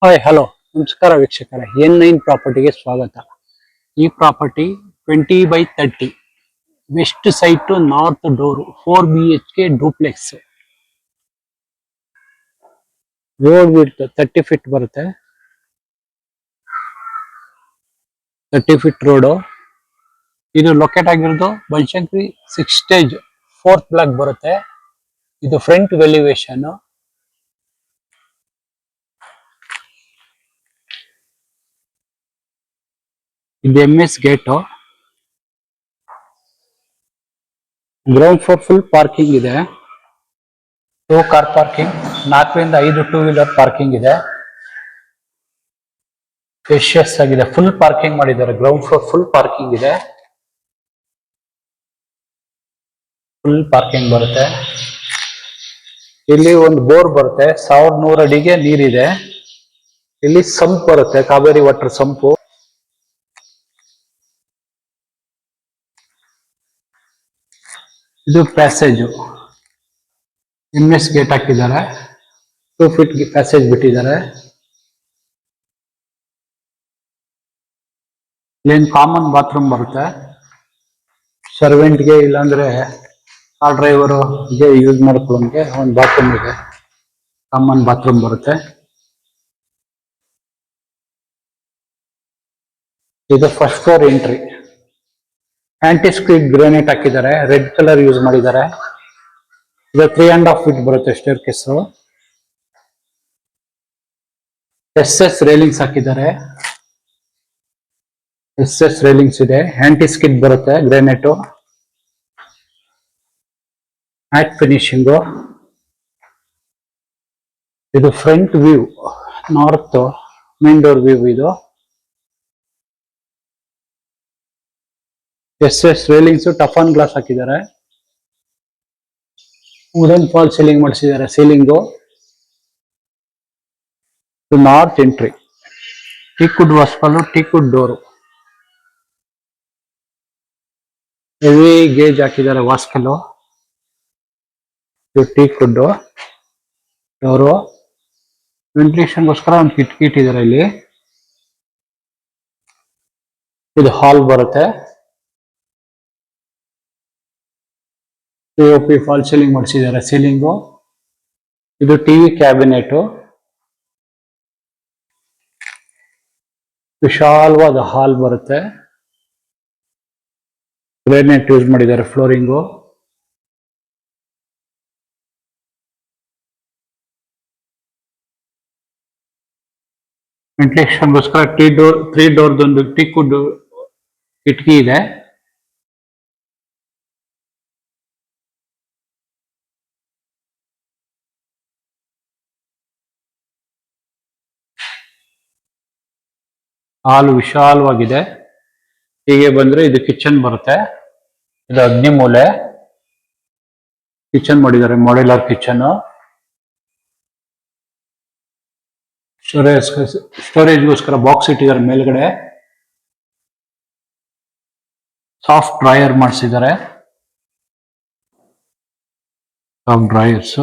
Hi hello ನಮಸ್ಕಾರ ವೀಕ್ಷಕರೇ N9 ಪ್ರಾಪರ್ಟಿಗೆ ಸ್ವಾಗತ. ಈ property 20/30 west side to north door 4 BHK duplex. Road width 30 feet ಬರುತ್ತೆ. 30 ಫೀಟ್ ರೋಡು. ಇದು ಲೊಕೇಟ್ ಆಗಿರೋದು ಬನಶಂಕರಿ 6 ಸ್ಟೇಜ್ 4th ಬ್ಲಾಕ್ ಬರುತ್ತೆ. ಇದು ಫ್ರಂಟ್ ವೆಲ್ಯುವೇಶನ್. ಇದು MS gate. Ground floor full parking ಇದೆ. 2 ಕಾರ್ ಪಾರ್ಕಿಂಗ್, 4ರಿಂದ 5 ಟೂ ವೀಲರ್ ಪಾರ್ಕಿಂಗ್ ಇದೆ. ಸ್ಪೇಷಿಯಸ್ ಆಗಿದೆ, ಫುಲ್ ಪಾರ್ಕಿಂಗ್ ಮಾಡಿದ್ದಾರೆ. ಗ್ರೌಂಡ್ ಫ್ಲೋರ್ ಫುಲ್ ಪಾರ್ಕಿಂಗ್ ಇದೆ. ಫುಲ್ ಪಾರ್ಕಿಂಗ್ ಬರುತ್ತೆ. ಇಲ್ಲಿ ಒಂದು ಬೋರ್ ಬರುತ್ತೆ, 1100 ಅಡಿಗೆ ನೀರಿದೆ. ಇಲ್ಲಿ ಸಂಪ್ ಬರುತ್ತೆ, ಕಾವೇರಿ ವಾಟರ್ ಸಂಪು. ಇದು ಪ್ಯಾಸೇಜು. MS ಗೇಟ್ ಹಾಕಿದ್ದಾರೆ. 2 ಫೀಟ್ ಪ್ಯಾಸೇಜ್ ಬಿಟ್ಟಿದ್ದಾರೆ. ಇಲ್ಲೇನು ಕಾಮನ್ ಬಾತ್ರೂಮ್ ಬರುತ್ತೆ. ಸರ್ವೆಂಟ್ಗೆ ಇಲ್ಲಾಂದ್ರೆ ಕಾರ್ ಡ್ರೈವರ್ಗೆ ಯೂಸ್ ಮಾಡ್ಕೊಳ್ಳೋಂಗೆ ಒಂದು ಬಾತ್ರೂಮ್ ಇದೆ. ಕಾಮನ್ ಬಾತ್ರೂಮ್ ಬರುತ್ತೆ. ಇದು first floor entry. Anti screed granite ಹಾಕಿದ್ದಾರೆ, ರೆಡ್ ಕಲರ್ ಯೂಸ್ ಮಾಡಿದ್ದಾರೆ. ಇದು 3.5 ಫೀಟ್ ಬರುತ್ತೆ ಸ್ಟೇರ್ ಕೇಸು. SS ರೇಲಿಂಗ್ಸ್ ಹಾಕಿದ್ದಾರೆ. SS ರೇಲಿಂಗ್ಸ್ ಇದೆ, ಆಂಟಿ ಸ್ಕಿಡ್ ಬರುತ್ತೆ, ಗ್ರಾನೈಟ್ ಮ್ಯಾಟ್ ಫಿನಿಶಿಂಗು. ಇದು front view, north main door view. ಇದು SS ರೇಲಿಂಗ್ಸ್, ಟಫನ್ ಗ್ಲಾಸ್ ಹಾಕಿದ್ದಾರೆ. ವುಡನ್ ಫಾಲ್ ಸೀಲಿಂಗ್ ಮಾಡಿಸಿದ್ದಾರೆ. Ceiling north entry. ಟೀಕ್ವುಡ್ ವಾಸ್ಫಾಲು, ಟೀಕ್ವುಡ್ ಡೋರು. ಹೆವಿ ಗೇಜ್ ಹಾಕಿದ್ದಾರೆ ವಾಸ್ಕಲ್ಲು. ಇದು ಟೀಕ್ವುಡ್ ಡೋರು. ವೆಂಟಿಲೇಷನ್ಗೋಸ್ಕರ ಒಂದು ಕಿಟಕಿ ಇಟ್ಟಿದ್ದಾರೆ ಇಲ್ಲಿ. ಇದು ಹಾಲ್ ಬರುತ್ತೆ. POP ಫಾಲ್ ಸೀಲಿಂಗ್ ಮಾಡಿಸಿದ್ದಾರೆ ಸೀಲಿಂಗು. ಇದು ಟಿವಿ ಕ್ಯಾಬಿನೆಟ್. ವಿಶಾಲವಾದ ಹಾಲ್ ಬರುತ್ತೆ. ಗ್ರಾನೈಟ್ ಯೂಸ್ ಮಾಡಿದ್ದಾರೆ ಫ್ಲೋರಿಂಗು. ವೆಂಟಿಲೇಷನ್ಗೋಸ್ಕರ 3 ಡೋರ್ದೊಂದು ಟೀಕ್ವುಡ್ ಕಿಟಕಿ ಇದೆ. ಹಾಲು ವಿಶಾಲವಾಗಿದೆ. ಹೀಗೆ ಬಂದ್ರೆ ಇದು ಕಿಚನ್ ಬರುತ್ತೆ. ಇದು ಅಗ್ನಿ ಮೂಲೆ. ಕಿಚನ್ ಮಾಡಿದ್ದಾರೆ, ಮಾಡ್ಯುಲರ್ ಕಿಚನ್. ಸ್ಟೋರೇಜ್ಗೋಸ್ಕರ ಬಾಕ್ಸ್ ಇಟ್ಟಿದ್ದಾರೆ ಮೇಲ್ಗಡೆ. ಸಾಫ್ಟ್ ಡ್ರೈಯರ್ ಮಾಡಿಸಿದ್ದಾರೆ. Soft dryers.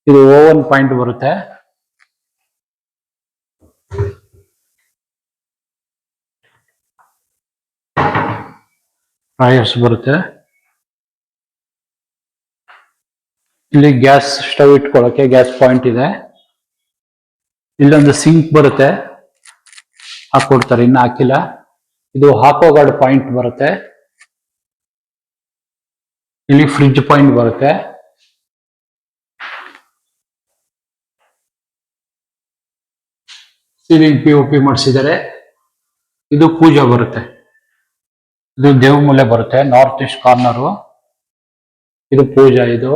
ಇದು ಓವನ್ ಪಾಯಿಂಟ್ ಬರುತ್ತೆ. ಡ್ರೈಯರ್ಸ್ ಬರುತ್ತೆ. ಇಲ್ಲಿ ಗ್ಯಾಸ್ ಸ್ಟವ್ ಇಟ್ಕೊಳ್ಳೋಕೆ ಗ್ಯಾಸ್ ಪಾಯಿಂಟ್ ಇದೆ. ಇಲ್ಲೊಂದು ಸಿಂಕ್ ಬರುತ್ತೆ, ಹಾಕೊಡ್ತಾರೆ, ಇನ್ನು ಹಾಕಿಲ್ಲ. ಇದು ಹಾಕೋಗಾರ್ಡ್ ಪಾಯಿಂಟ್ ಬರುತ್ತೆ. ಇಲ್ಲಿ ಫ್ರಿಡ್ಜ್ ಪಾಯಿಂಟ್ ಬರುತ್ತೆ. ಸೀಲಿಂಗ್ POP ಮಾಡಿಸಿದ್ದಾರೆ. ಇದು ಪೂಜಾ ಬರುತ್ತೆ. ಇದು ದೇವ್ ಮೂಲೆ ಬರುತ್ತೆ, ನಾರ್ತ್ ಈಸ್ಟ್ ಕಾರ್ನರು. ಇದು ಪೂಜಾ. ಇದು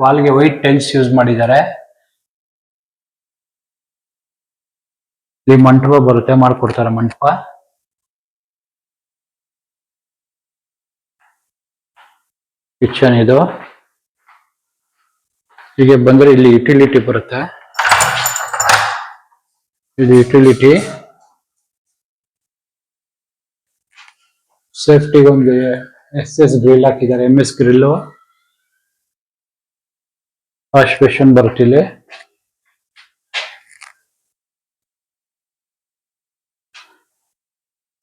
ವಾಲ್ಗೆ ವೈಟ್ ಟೈಲ್ಸ್ ಯೂಸ್ ಮಾಡಿದ್ದಾರೆ. ಇಲ್ಲಿ ಮಂಟಪ ಬರುತ್ತೆ, ಮಾಡ್ಕೊಡ್ತಾರೆ ಮಂಟಪ. ಕಿಚನ್ ಇದು. ಹೀಗೆ ಬಂದ್ರೆ ಇಲ್ಲಿ ಯುಟಿಲಿಟಿ ಬರುತ್ತೆ. ಇದು ಯುಟಿಲಿಟಿ. ಸೇಫ್ಟಿಗೆ ಒಂದು SS ಗ್ರಿಲ್ ಹಾಕಿದ್ದಾರೆ, MS ಗ್ರಿಲ್ಲು. ವಾಶ್ ಬೇಸಿನ್ ಬರುತ್ತೆ ಇಲ್ಲಿ.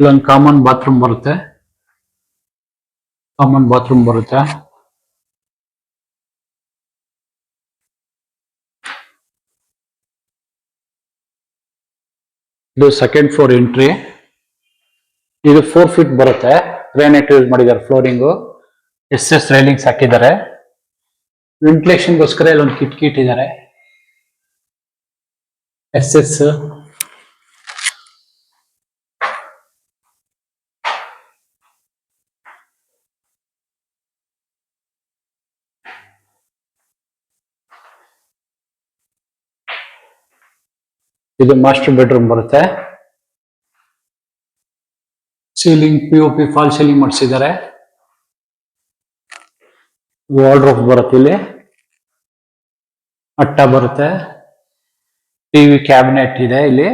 ಇಲ್ಲೊಂದು ಕಾಮನ್ ಬಾತ್ರೂಮ್ ಬರುತ್ತೆ. ಇದು ಸೆಕೆಂಡ್ ಫ್ಲೋರ್ ಎಂಟ್ರಿ. ಇದು 4 ಫೀಟ್ ಬರುತ್ತೆ. ಗ್ರಾನೈಟ್ ಯೂಸ್ ಮಾಡಿದ್ದಾರೆ. ಫ್ಲೋರಿಂಗು SS ರೈಲಿಂಗ್ಸ್ ಹಾಕಿದ್ದಾರೆ. ವೆಂಟಿಲೇಷನ್ಗೋಸ್ಕರ ಇಲ್ಲೊಂದು ಕಿಟಕಿ ಇಟ್ಟಿದ್ದಾರೆ. SS ಇದು ಮಾಸ್ಟರ್ ಬೆಡ್ರೂಮ್ ಬರುತ್ತೆ. ಸೀಲಿಂಗ್ POP ಫಾಲ್ ಸೀಲಿಂಗ್ ಮಾಡಿಸಿದ್ದಾರೆ. ವಾರ್ಡ್ರೋಬ್ ಬರುತ್ತೆ ಇಲ್ಲಿ. ಅಟ್ಟ ಬರುತ್ತೆ. ಟಿವಿ ಕ್ಯಾಬಿನೆಟ್ ಇದೆ ಇಲ್ಲಿ.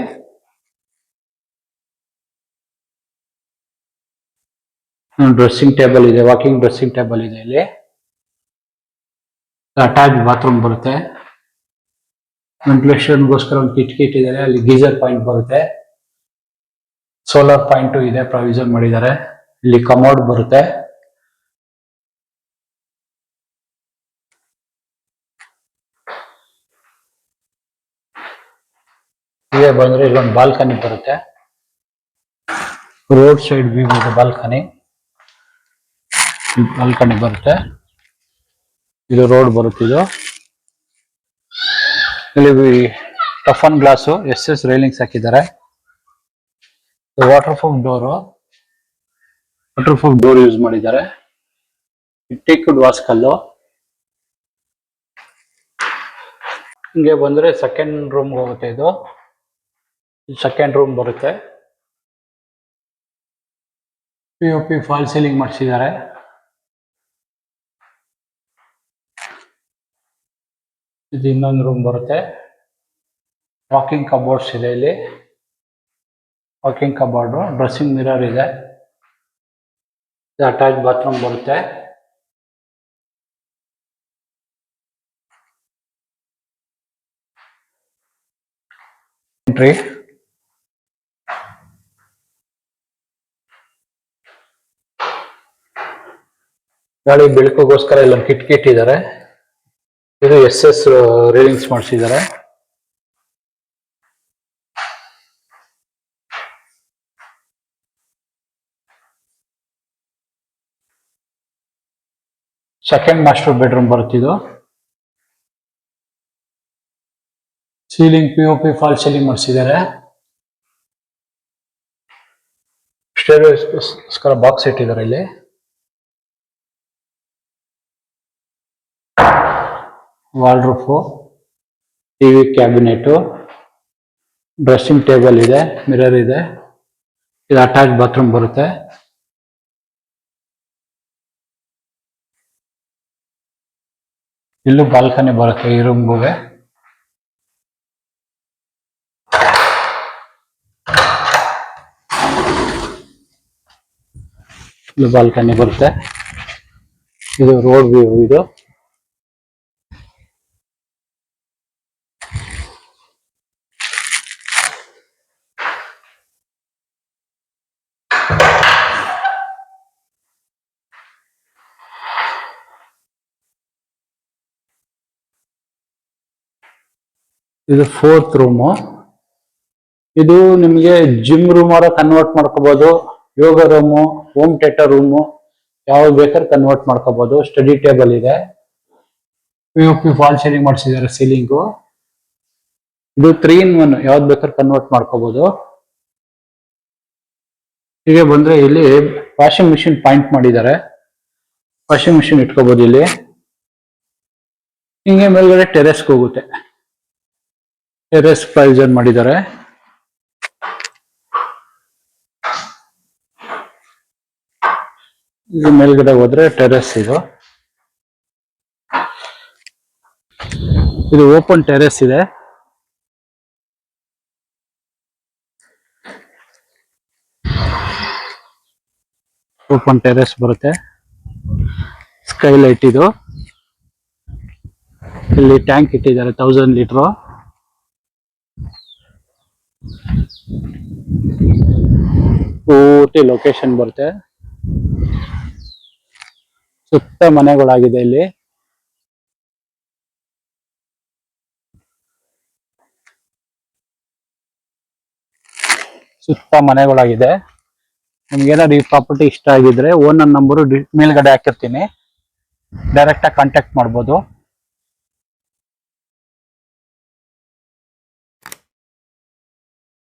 ಡ್ರೆಸ್ಸಿಂಗ್ ಟೇಬಲ್ ಇದೆ. ವಾಕಿಂಗ್ ಡ್ರೆಸ್ಸಿಂಗ್ ಟೇಬಲ್ ಇದೆ ಇಲ್ಲಿ. ಅಟ್ಯಾಚ್ ಬಾತ್ರೂಮ್ ಬರುತ್ತೆ. ವೆಂಟಿಲೇಷನ್ಗೋಸ್ಕರ ಒಂದು ಕಿಟಕಿ ಇಟ್ಟಿದ್ದಾರೆ. ಅಲ್ಲಿ ಗೀಸರ್ ಪಾಯಿಂಟ್ ಬರುತ್ತೆ. ಸೋಲಾರ್ ಪಾಯಿಂಟ್ ಇದೆ, ಪ್ರಾವಿಷನ್ ಮಾಡಿದ್ದಾರೆ. ಇಲ್ಲಿ ಕಮೋಡ್ ಬರುತ್ತೆ. ಹೀಗೆ ಬಂದ್ರೆ ಇಲ್ಲೊಂದು ಬಾಲ್ಕನಿ ಬರುತ್ತೆ. ರೋಡ್ ಸೈಡ್ ವ್ಯೂ ಇದೆ. ಬಾಲ್ಕನಿ ಬರುತ್ತೆ. ಇದು ರೋಡ್ ಬರುತ್ತೆ. ಇಲ್ಲಿ ಟಫನ್ ಗ್ಲಾಸು SS ರೈಲಿಂಗ್ಸ್ ಹಾಕಿದ್ದಾರೆ. ವಾಟರ್ ಪ್ರೂಫ್ ಡೋರ್ ಯೂಸ್ ಮಾಡಿದ್ದಾರೆ. ಟೀಕ್ವುಡ್ ವಾಸ್ಕಲ್ಲು. ಹಿಂಗೆ ಬಂದ್ರೆ ಸೆಕೆಂಡ್ ರೂಮ್ ಹೋಗುತ್ತೆ. ಇದು ಸೆಕೆಂಡ್ ರೂಮ್ ಬರುತ್ತೆ. POP ಫಾಲ್ ಸೀಲಿಂಗ್ ಮಾಡಿಸಿದ್ದಾರೆ. ಇದು ಇನ್ನೊಂದು ರೂಮ್ ಬರುತ್ತೆ. ವಾಕಿಂಗ್ ಕಬೋರ್ಡ್ಸ್ ಇದೆ ಇಲ್ಲಿ. ವಾಕಿಂಗ್ ಕಬೋರ್ಡು, ಡ್ರೆಸ್ಸಿಂಗ್ ಮಿರರ್ ಇದೆ. ಅಟ್ಯಾಚ್ ಬಾತ್ರೂಮ್ ಬರುತ್ತೆ. ಎಂಟ್ರಿ. ಗಾಳಿ ಬೆಳಕಿಗೋಸ್ಕರ ಇಲ್ಲೊಂದು ಕಿಟಕಿ ಇಟ್ಟಿದ್ದಾರೆ. ಇದು SS ರೈಲಿಂಗ್ಸ್ ಮಾಡಿಸಿದ್ದಾರೆ. ಸೆಕೆಂಡ್ ಮಾಸ್ಟರ್ ಬೆಡ್ರೂಮ್ ಬರುತ್ತಿದ್ದು. ಸೀಲಿಂಗ್ POP ಫಾಲ್ ಸೀಲಿಂಗ್ ಮಾಡಿಸಿದ್ದಾರೆ. ಸ್ಟೇರಿಯೋಸ್ಕರ ಬಾಕ್ಸ್ ಇಟ್ಟಿದ್ದಾರೆ ಇಲ್ಲಿ. Wardrobe, TV cabinet, dressing table ಇದೆ, ಮಿರರ್ ಇದೆ. ಇದು ಅಟ್ಯಾಚ್ ಬಾತ್ರೂಮ್ ಬರುತ್ತೆ. ಇಲ್ಲೂ ಬಾಲ್ಕನಿ ಬರುತ್ತೆ ಈ ರೂಮ್ಗೆ. ಇಲ್ಲೂ ಬಾಲ್ಕನಿ ಬರುತ್ತೆ. ಇದು ರೋಡ್ ವ್ಯೂ. ಇದು ಇದು 4th ರೂಮು. ಇದು ನಿಮಗೆ ಜಿಮ್ ರೂಮ್ ಅವರ ಕನ್ವರ್ಟ್ ಮಾಡ್ಕೋಬಹುದು. ಯೋಗ ರೂಮು, ಹೋಮ್ ಥಿಯೇಟರ್ ರೂಮು, ಯಾವ್ದು ಬೇಕಾದ್ರೆ ಕನ್ವರ್ಟ್ ಮಾಡ್ಕೋಬಹುದು. ಸ್ಟಡಿ ಟೇಬಲ್ ಇದೆ. POP ಫಾಲ್ ಸೀಲಿಂಗ್ ಮಾಡಿಸಿದ್ದಾರೆ. ಸೀಲಿಂಗು ಇದು 3 in 1, ಯಾವ್ದು ಬೇಕಾದ್ರೆ ಕನ್ವರ್ಟ್ ಮಾಡ್ಕೋಬಹುದು. ಹೀಗೆ ಬಂದ್ರೆ ಇಲ್ಲಿ ವಾಷಿಂಗ್ ಮಿಷಿನ್ ಪಾಯಿಂಟ್ ಮಾಡಿದ್ದಾರೆ. ವಾಷಿಂಗ್ ಮಿಷಿನ್ ಇಟ್ಕೋಬಹುದು ಇಲ್ಲಿ. ಹಿಂಗೆ ಮೇಲ್ಗಡೆ ಟೆರೆಸ್ಗೆ ಹೋಗುತ್ತೆ. ಟೆರೆಸ್ ಪ್ರಾವಿಷನ್ ಮಾಡಿದ್ದಾರೆ. ಇದು ಮೇಲ್ಗಡೆ ಹೋದ್ರೆ ಟೆರೆಸ್. ಇದು ಓಪನ್ ಟೆರೆಸ್ ಇದೆ. ಓಪನ್ ಟೆರೆಸ್ ಬರುತ್ತೆ. ಸ್ಕೈಲೈಟ್ ಇದು. ಇಲ್ಲಿ ಟ್ಯಾಂಕ್ ಇಟ್ಟಿದ್ದಾರೆ 1000 ಲೀಟರ್. ಪೂರ್ತಿ ಲೊಕೇಶನ್ ಬರುತ್ತೆ, ಸುತ್ತ ಮನೆಗಳಾಗಿದೆ ಇಲ್ಲಿ. ಸುತ್ತ ಮನೆಗಳಾಗಿದೆ. ನಿಮ್ಗೆ ಏನಾದ್ರು ಈ ಪ್ರಾಪರ್ಟಿ ಇಷ್ಟ ಆಗಿದ್ರೆ ಓನರ್ ನಂಬರು ಮೇಲ್ಗಡೆ ಹಾಕಿರ್ತೀನಿ, ಡೈರೆಕ್ಟ್ ಆಗಿ ಕಾಂಟ್ಯಾಕ್ಟ್ ಮಾಡ್ಬೋದು.